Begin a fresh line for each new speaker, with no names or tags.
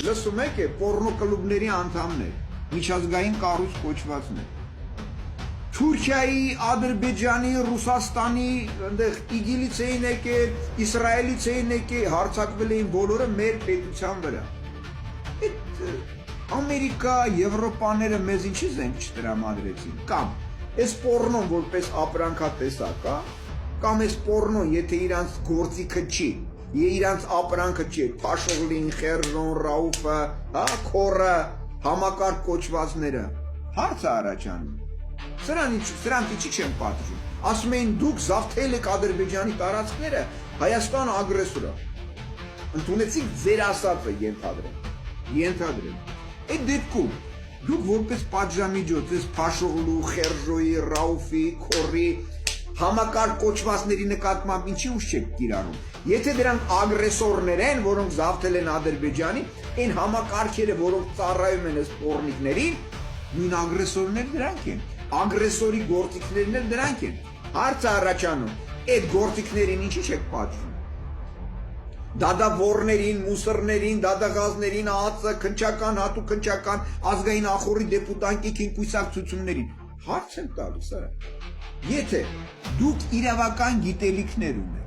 լսում եք է պորնո կլուբների անդամներ, միջազգային կառույց կոչվածներ։ Թուրքիայի, Ադրբեջանի, Ռուսաստանի, այնտեղ իգիլից էին եկել, Իսրայելից էին եկել, հարձակվել էին բոլորը մեր պետության վրա։ Այդ Ամերիկա, Եվրոպաները մեզ ինչի զենք չտրամադրեցին, կամ այս պորնոն որպես ապրանքատեսակ է, կամ այս պորնոն, եթե իրանց գործիքը չի, իրանց ապրանքը չի, Փաշօղլին, Խերժոն, Ռաուֆը, Քորը, համակարգ կոչվածները, հարց է առաջանում։ Սրանք ինչի չեն պատժում։ Ասում էին դուք զավթել եք Ադրբեջանի տարածքները, Հայաստանը ագրեսոր է։ Ընդունեցիք ձեր ասածը ենթադրեմ։ Այդ դեպքում դուք որպես պատժամիջոց ես Փաշօղլու, Խերժոյի, Ռաուֆի, Քորի համակարգ կոչվածների նկատմամբ ինչի ուժ չեք կիրառում։ Եթե դրանք ագրեսորներ են, որոնք զավթել են Ադրբեջանի, այն համակարգերը, որոնք ծառայում են այս պոռնիկներին, նույն ագրեսորներ դրանք են։ Ագրեսորի գործիքներն էլ դրանք են։ Հարցը առաջանում, այդ գործիքներին ինչի չեք պատժում։ Դադավորներին, մուսրներին, դադաղազներին, ԱԱԾ, քնչական, հատուկ քնչական, ազգային ախորի դեպուտանտիկին կույսակցություններին։ Հարց եմ տալիս, Եթե դուք իրավական գիտելիքներ ունեք,